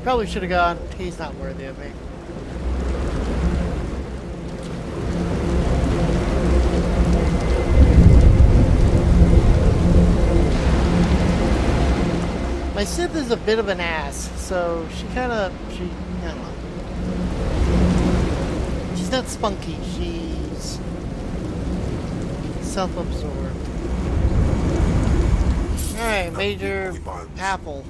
Probably should have gone. He's not worthy of me. My Sith is a bit of an ass, so I don't know. She's not spunky, she's self-absorbed. Alright, Major Apple.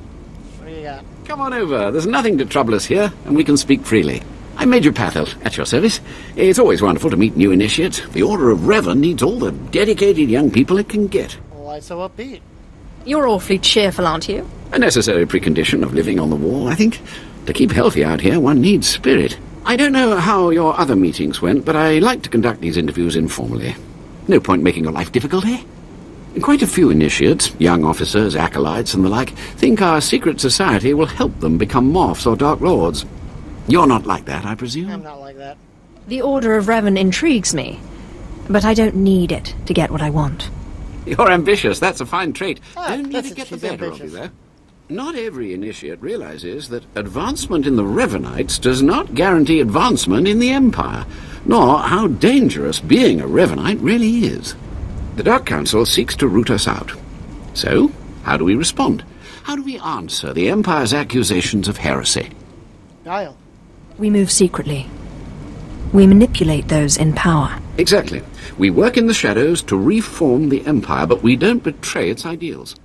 What do you got? Come on over. There's nothing to trouble us here, and we can speak freely. I'm Major Pathel, at your service. It's always wonderful to meet new initiates. The Order of Revan needs all the dedicated young people it can get. Why so upbeat? You're awfully cheerful, aren't you? A necessary precondition of living on the wall, I think. To keep healthy out here, one needs spirit. I don't know how your other meetings went, but I like to conduct these interviews informally. No point making your life difficult, eh? Quite a few initiates, young officers, acolytes, and the like, think our secret society will help them become morphs or dark lords. You're not like that, I presume? I'm not like that. The Order of Revan intrigues me, but I don't need it to get what I want. You're ambitious. That's a fine trait. Don't need that's to get the she's better of you, ambitious. though. Not every initiate realizes that advancement in the Revanites does not guarantee advancement in the Empire, nor how dangerous being a Revanite really is. The Dark Council seeks to root us out. So, how do we respond? How do we answer the Empire's accusations of heresy? Guile. We move secretly. We manipulate those in power. Exactly. We work in the shadows to reform the Empire, but we don't betray its ideals.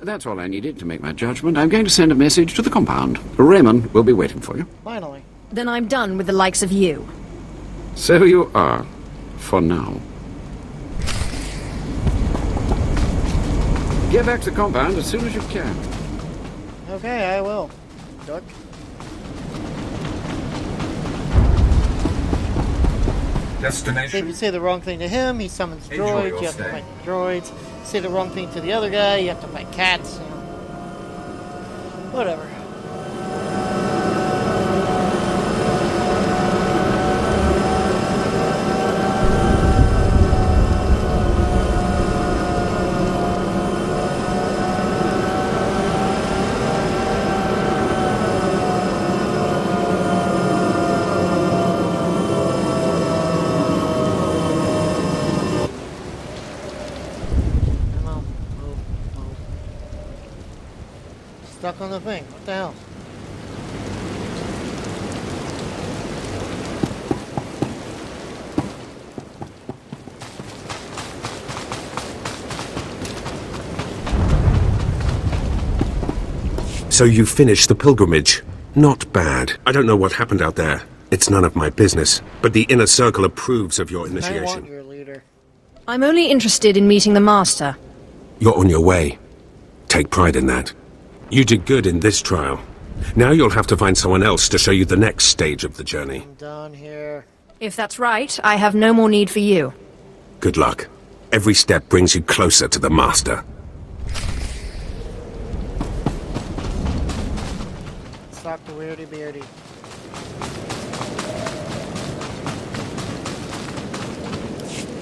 That's all I needed to make my judgment. I'm going to send a message to the compound. Raymond will be waiting for you. Finally. Then I'm done with the likes of you. So you are. For now. Get back to the compound as soon as you can. Okay, I will. Duck. So if Destination. you say the wrong thing to him, he summons Enjoy droids, your you have to stay. fight droids. Say the wrong thing to the other guy, you have to fight cats. Whatever. Stuck on the thing. What the hell? So you finished the pilgrimage. Not bad. I don't know what happened out there. It's none of my business. But the Inner Circle approves of your I want initiation. your leader. I'm only interested in meeting the Master. You're on your way. Take pride in that. You did good in this trial. Now you'll have to find someone else to show you the next stage of the journey. I'm done here. If that's right, I have no more need for you. Good luck. Every step brings you closer to the Master. Let's talk to Weirdy Beardy.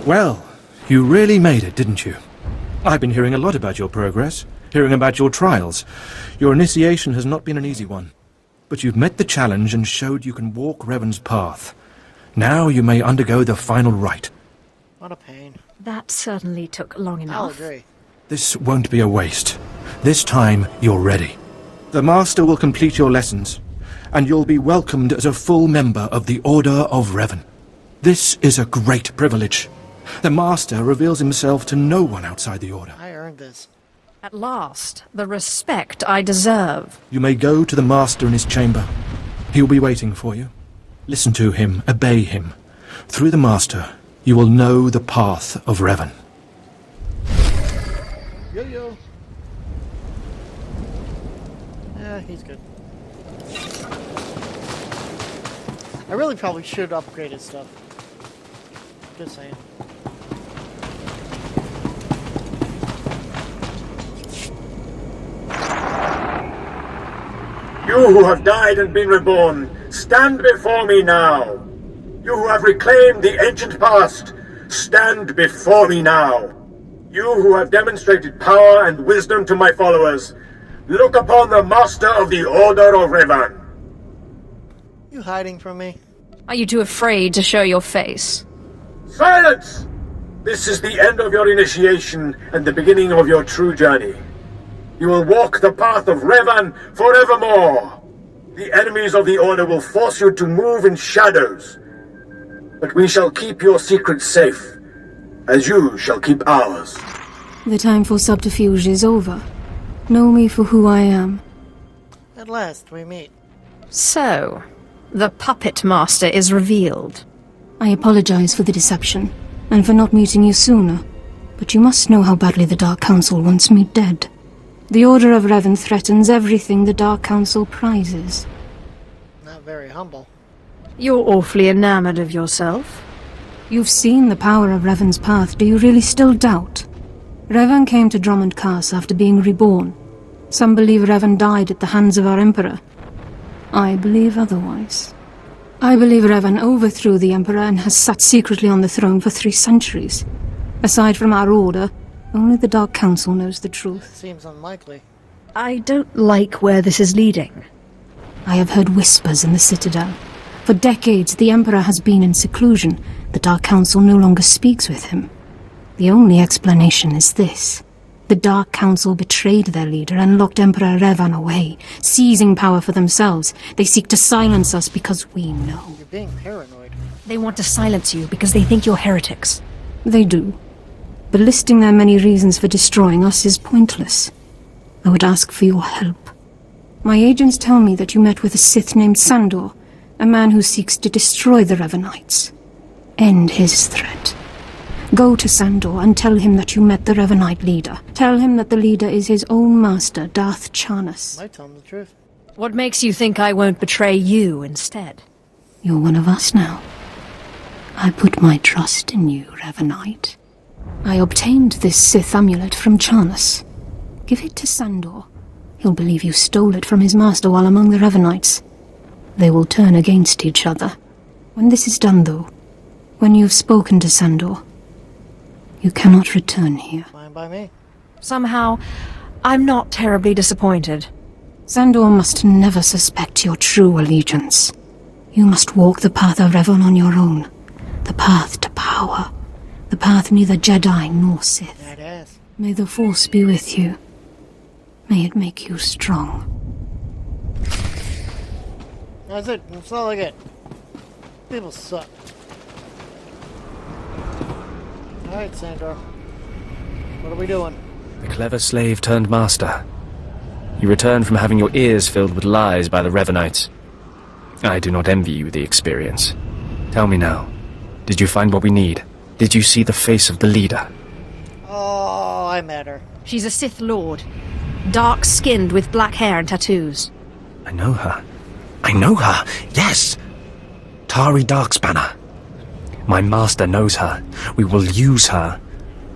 Well, you really made it, didn't you? I've been hearing a lot about your progress, hearing about your trials. Your initiation has not been an easy one. But you've met the challenge and showed you can walk Revan's path. Now you may undergo the final rite. What a pain. That certainly took long I'll enough. agree. This won't be a waste. This time you're ready. The Master will complete your lessons, and you'll be welcomed as a full member of the Order of Revan. This is a great privilege. The Master reveals himself to no one outside the Order. I earned this. At last, the respect I deserve. You may go to the Master in his chamber. He'll be waiting for you. Listen to him, obey him. Through the Master, you will know the path of Revan. Yo-yo. Yeah, he's good. I really probably should upgrade his stuff. Just saying. You who have died and been reborn, stand before me now. You who have reclaimed the ancient past, stand before me now. You who have demonstrated power and wisdom to my followers, look upon the Master of the Order of Revan. You hiding from me? Are you too afraid to show your face? Silence! This is the end of your initiation and the beginning of your true journey. You will walk the path of Revan forevermore. The enemies of the Order will force you to move in shadows. But we shall keep your secrets safe, as you shall keep ours. The time for subterfuge is over. Know me for who I am. At last, we meet. So, the Puppet Master is revealed. I apologize for the deception, and for not meeting you sooner. But you must know how badly the Dark Council wants me dead. The Order of Revan threatens everything the Dark Council prizes. Not very humble. You're awfully enamored of yourself. You've seen the power of Revan's path. Do you really still doubt? Revan came to Drummond Cass after being reborn. Some believe Revan died at the hands of our Emperor. I believe otherwise. I believe Revan overthrew the Emperor and has sat secretly on the throne for 3 centuries. Aside from our Order, only the Dark Council knows the truth. Seems unlikely. I don't like where this is leading. I have heard whispers in the Citadel. For decades, the Emperor has been in seclusion. The Dark Council no longer speaks with him. The only explanation is this. The Dark Council betrayed their leader and locked Emperor Revan away, seizing power for themselves. They seek to silence us because we know. You're being paranoid. They want to silence you because they think you're heretics. They do. But listing their many reasons for destroying us is pointless. I would ask for your help. My agents tell me that you met with a Sith named Sandor, a man who seeks to destroy the Revanites. End his threat. Go to Sandor and tell him that you met the Revanite leader. Tell him that the leader is his own master, Darth Charnas. Might tell him the truth. What makes you think I won't betray you instead? You're one of us now. I put my trust in you, Revanite. I obtained this Sith amulet from Charnas. Give it to Sandor. He'll believe you stole it from his master while among the Revanites. They will turn against each other. When this is done, though, when you've spoken to Sandor, you cannot return here. Fine by me. Somehow, I'm not terribly disappointed. Sandor must never suspect your true allegiance. You must walk the path of Revan on your own. The path to power. The path neither Jedi nor Sith. Badass. May the Force be with you. May it make you strong. That's it. That's all I get. People suck. Alright, Sandor. What are we doing? The clever slave turned master. You returned from having your ears filled with lies by the Revanites. I do not envy you the experience. Tell me now, did you find what we need? Did you see the face of the leader? Oh, I met her. She's a Sith Lord. Dark-skinned with black hair and tattoos. I know her. I know her! Yes! Tari Darkspanner. My master knows her. We will use her.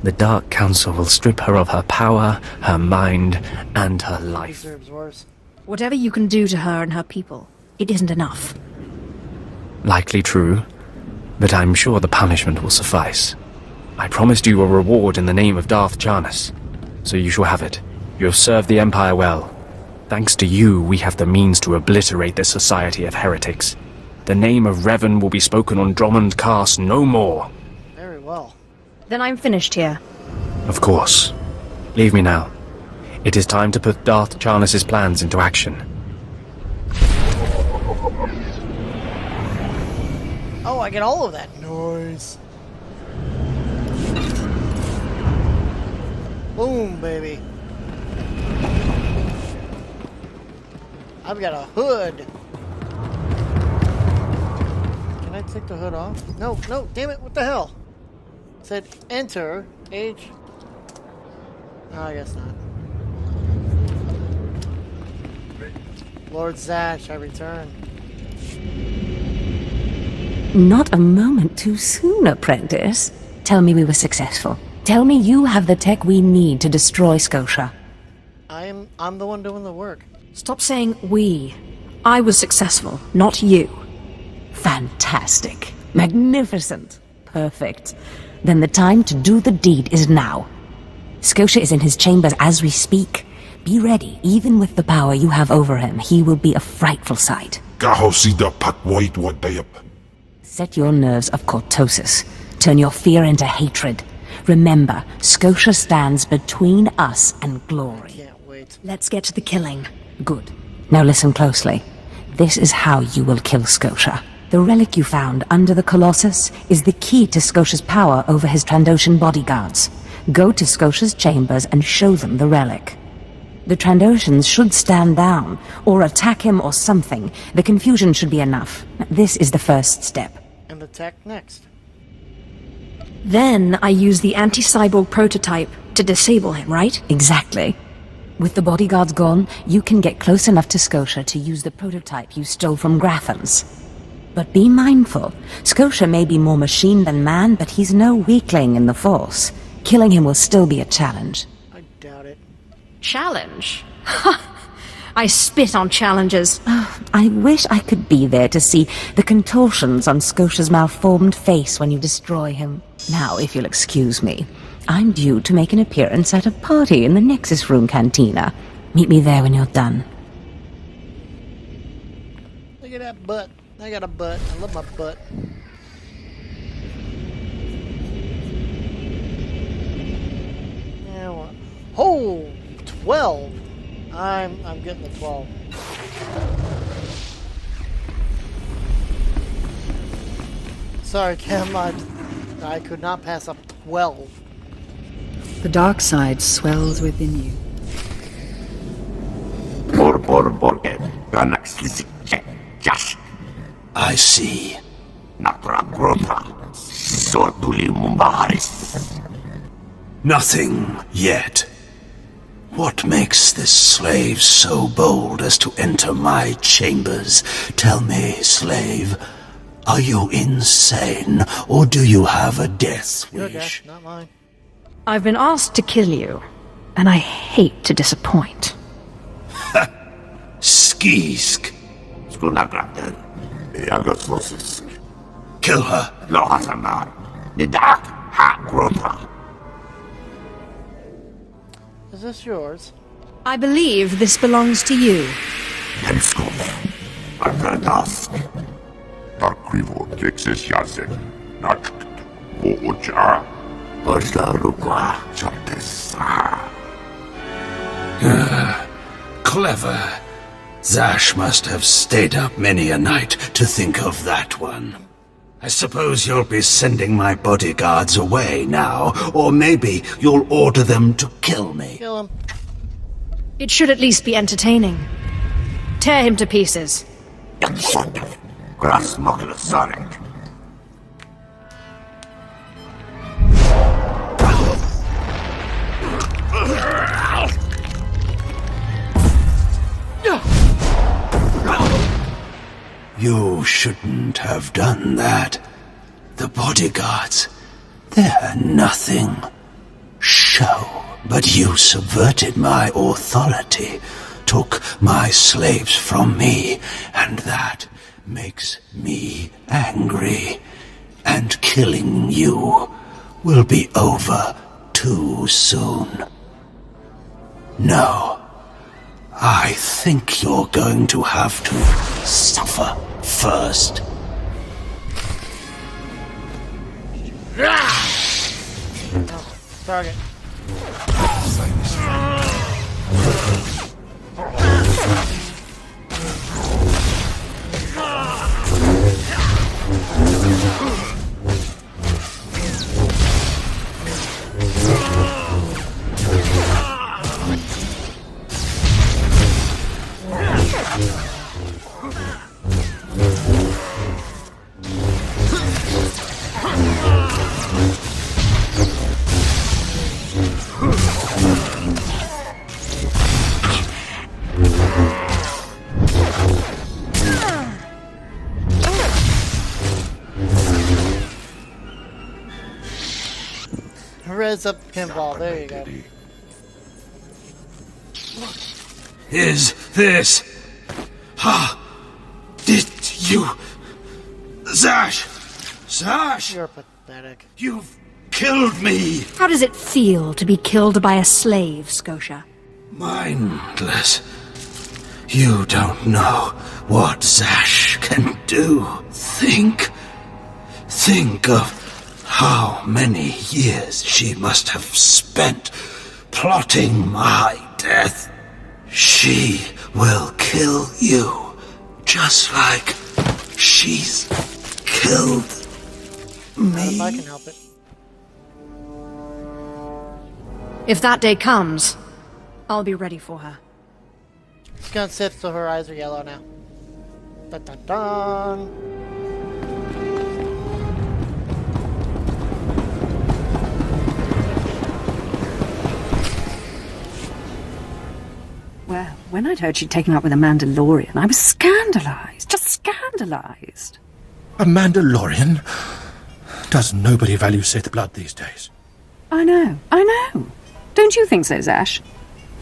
The Dark Council will strip her of her power, her mind, and her life. Deserves worse. Whatever you can do to her and her people, it isn't enough. Likely true, but I'm sure the punishment will suffice. I promised you a reward in the name of Darth Charnas, so you shall have it. You have served the Empire well. Thanks to you, we have the means to obliterate this society of heretics. The name of Revan will be spoken on Drummond Cass no more. Very well. Then I'm finished here. Of course. Leave me now. It is time to put Darth Charnas' plans into action. Oh, I get all of that. Nice. Boom, baby. I've got a hood. Can I take the hood off? No, no, damn it, what the hell? It said enter, H. Oh, I guess not. Lord Zash, I return. Not a moment too soon, Apprentice. Tell me we were successful. Tell me you have the tech we need to destroy Scotia. I'm the one doing the work. Stop saying we. I was successful, not you. Fantastic. Magnificent. Perfect. Then the time to do the deed is now. Scotia is in his chambers as we speak. Be ready. Even with the power you have over him, he will be a frightful sight. Set your nerves of cortosis. Turn your fear into hatred. Remember, Scotia stands between us and glory. Can't wait. Let's get to the killing. Good. Now listen closely. This is how you will kill Scotia. The relic you found under the Colossus is the key to Scotia's power over his Trandoshan bodyguards. Go to Scotia's chambers and show them the relic. The Trandoshans should stand down, or attack him or something. The confusion should be enough. This is the first step. And attack next. Then I use the anti-cyborg prototype to disable him, right? Exactly. With the bodyguards gone, you can get close enough to Scotia to use the prototype you stole from Grathans. But be mindful. Scotia may be more machine than man, but he's no weakling in the Force. Killing him will still be a challenge. I doubt it. Challenge? I spit on challenges. I wish I could be there to see the contortions on Scotia's malformed face when you destroy him. Now, if you'll excuse me, I'm due to make an appearance at a party in the Nexus Room Cantina. Meet me there when you're done. Look at that butt. I got a butt. I love my butt. Yeah, well, oh, 12. I'm getting the 12. Sorry, Cam. I could not pass up 12. The dark side swells within you. I see. Nothing yet. What makes this slave so bold as to enter my chambers? Tell me, slave, are you insane, or do you have a death Your wish? death, not mine. I've been asked to kill you, and I hate to disappoint. Skisk. Kill her. Is this yours? I believe this belongs to you. Clever. Zash must have stayed up many a night to think of that one. I suppose you'll be sending my bodyguards away now, or maybe you'll order them to kill me. Kill him. It should at least be entertaining. Tear him to pieces. You shouldn't have done that. The bodyguards, they're nothing. Show. But you subverted my authority, took my slaves from me, and that makes me angry. And killing you will be over too soon. No. I think you're going to have to suffer first. Target. Res up pinball, there you go. Is this... Did you... Zash! Zash! You're pathetic. You've killed me! How does it feel to be killed by a slave, Scotia? Mindless. You don't know what Zash can do. Think of how many years she must have spent plotting my death. She will kill you, just like she's killed me. If I can help it. If that day comes, I'll be ready for her. She's gonna sit so her eyes are yellow now. Dun dun dun. Well, when I'd heard she'd taken up with a Mandalorian, I was scandalized. Just scandalized. A Mandalorian? Does nobody value Sith blood these days? I know. Don't you think so, Zash?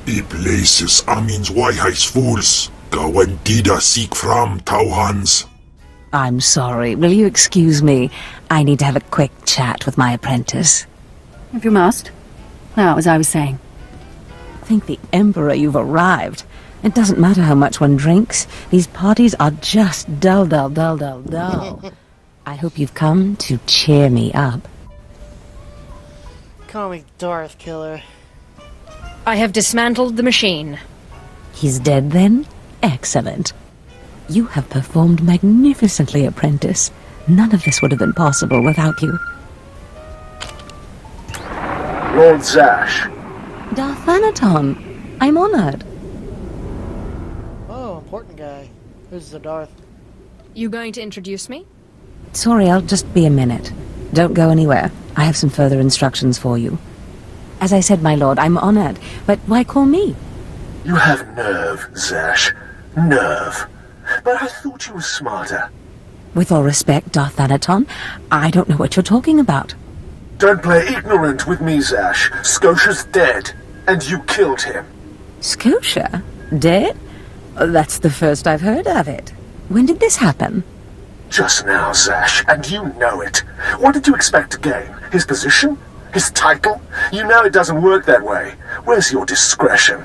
Die places Amin's Weichheitsfools. Gawantida seek from Tauhans. I'm sorry. Will you excuse me? I need to have a quick chat with my apprentice. If you must. Now, as I was saying. Thank the Emperor you've arrived. It doesn't matter how much one drinks. These parties are just dull. I hope you've come to cheer me up. Call me Darth Killer. I have dismantled the machine. He's dead then? Excellent. You have performed magnificently, Apprentice. None of this would have been possible without you. Lord Zash. Darth Thanaton, I'm honored. Oh, important guy. Who's the Darth? You going to introduce me? Sorry, I'll just be a minute. Don't go anywhere. I have some further instructions for you. As I said, my lord, I'm honored, but why call me? You have nerve, Zash. Nerve. But I thought you were smarter. With all respect, Darth Thanaton, I don't know what you're talking about. Don't play ignorant with me, Zash. Scotia's dead, and you killed him. Scotia? Dead? That's the first I've heard of it. When did this happen? Just now, Zash, and you know it. What did you expect to gain? His position? His title? You know it doesn't work that way. Where's your discretion?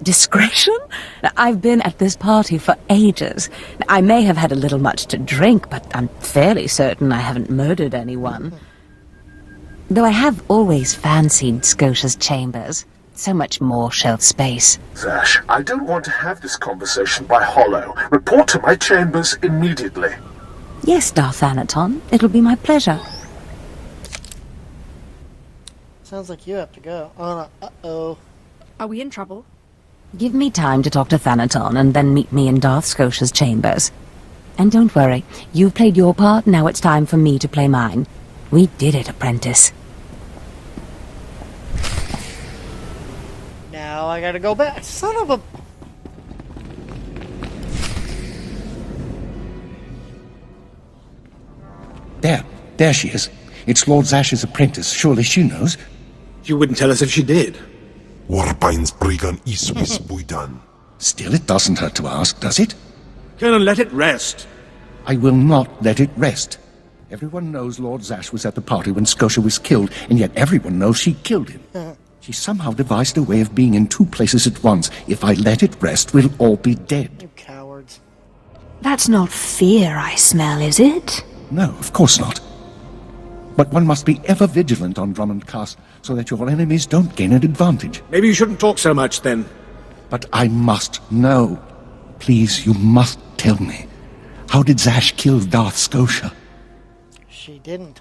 Discretion? I've been at this party for ages. I may have had a little much to drink, but I'm fairly certain I haven't murdered anyone. Though I have always fancied Scotia's chambers. So much more shelf space. Zash, I don't want to have this conversation by hollow. Report to my chambers immediately. Yes, Darth Thanaton. It'll be my pleasure. Sounds like you have to go. Oh, no. Uh-oh. Are we in trouble? Give me time to talk to Thanaton, and then meet me in Darth Scotia's chambers. And don't worry, you've played your part, now it's time for me to play mine. We did it, Apprentice. Now I gotta go back. Son of a... There she is. It's Lord Zash's apprentice. Surely she knows. You wouldn't tell us if she did. Warpines Brigan Iswis Buidan. Still, it doesn't hurt to ask, does it? Colonel, let it rest. I will not let it rest. Everyone knows Lord Zash was at the party when Scotia was killed, and yet everyone knows she killed him. She somehow devised a way of being in two places at once. If I let it rest, we'll all be dead. You cowards. That's not fear I smell, is it? No, of course not. But one must be ever vigilant on Drummond Castle, so that your enemies don't gain an advantage. Maybe you shouldn't talk so much, then. But I must know. Please, you must tell me. How did Zash kill Darth Scotia? She didn't.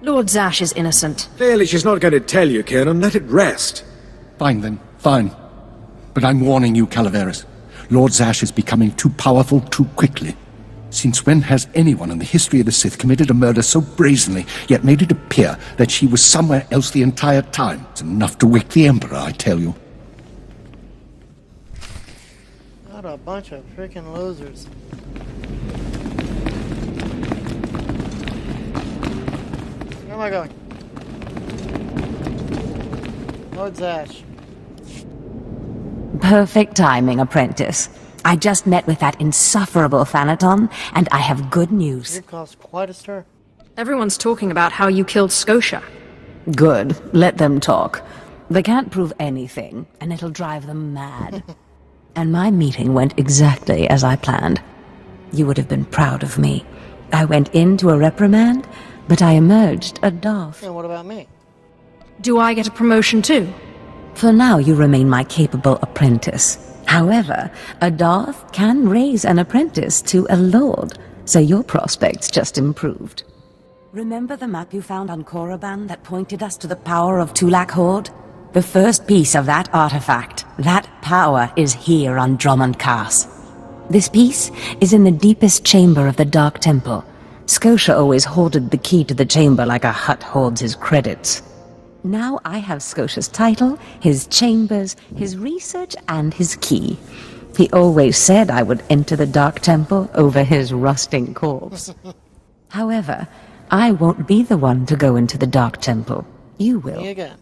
Lord Zash is innocent. Clearly she's not going to tell you, Colonel. Let it rest. Fine, then. Fine. But I'm warning you, Calaveras. Lord Zash is becoming too powerful too quickly. Since when has anyone in the history of the Sith committed a murder so brazenly, yet made it appear that she was somewhere else the entire time? It's enough to wake the Emperor, I tell you. What a bunch of freaking losers. Where am I going? Lord Zash. Perfect timing, Apprentice. I just met with that insufferable Thanaton, and I have good news. You've caused quite a stir. Everyone's talking about how you killed Scotia. Good. Let them talk. They can't prove anything, and it'll drive them mad. And my meeting went exactly as I planned. You would have been proud of me. I went into a reprimand, but I emerged a Darth. And what about me? Do I get a promotion too? For now, you remain my capable apprentice. However, a Darth can raise an apprentice to a lord, so your prospects just improved. Remember the map you found on Korriban that pointed us to the power of Tulak Horde? The first piece of that artifact, that power, is here on Drummond Cass. This piece is in the deepest chamber of the Dark Temple. Scotia always hoarded the key to the chamber like a Hutt hoards his credits. Now I have Scotia's title, his chambers, his research, and his key. He always said I would enter the Dark Temple over his rusting corpse. However, I won't be the one to go into the Dark Temple. You will. Me again.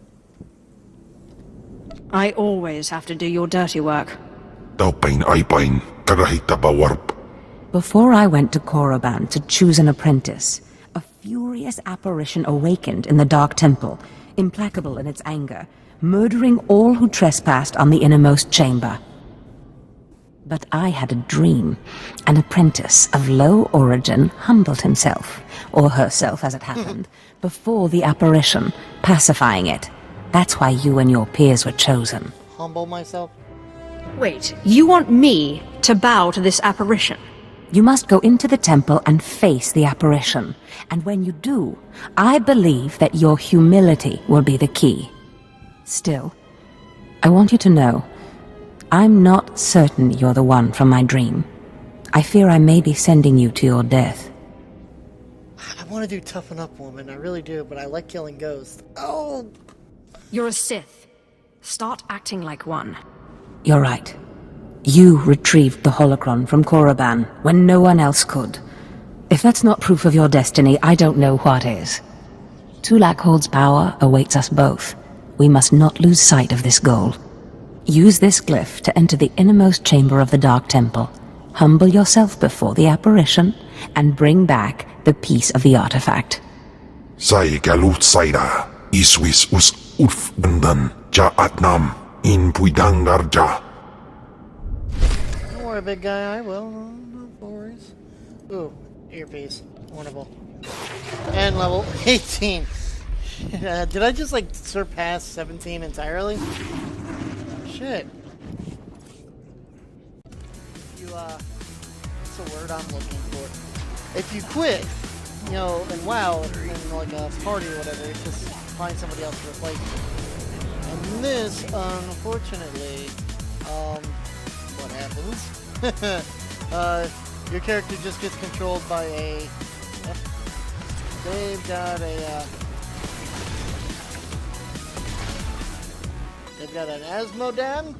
I always have to do your dirty work. Before I went to Korriban to choose an apprentice, a furious apparition awakened in the Dark Temple, implacable in its anger, murdering all who trespassed on the innermost chamber. But I had a dream. An apprentice of low origin humbled himself, or herself as it happened, before the apparition, pacifying it. That's why you and your peers were chosen. Humble myself? Wait, you want me to bow to this apparition? You must go into the temple and face the apparition. And when you do, I believe that your humility will be the key. Still, I want you to know, I'm not certain you're the one from my dream. I fear I may be sending you to your death. I want to do Toughen Up Woman, I really do, but I like killing ghosts. Oh! You're a Sith. Start acting like one. You're right. You retrieved the holocron from Korriban when no one else could. If that's not proof of your destiny, I don't know what is. Tulak Horde's power awaits us both. We must not lose sight of this goal. Use this glyph to enter the innermost chamber of the Dark Temple. Humble yourself before the apparition, and bring back the piece of the artifact. Sai galut saira, iswis us ulf bundan, ja atnam, in puidangarja. Don't worry, big guy, I will. No worries. Ooh, earpiece. Wonderful. And level 18. Did I just, like, surpass 17 entirely? Shit. You, what's the word I'm looking for? If you quit, you know, and WoW, in like a party or whatever, just find somebody else to replace you. And this, unfortunately, what happens? Your character just gets controlled by a, they've got a, they've got an Asmodan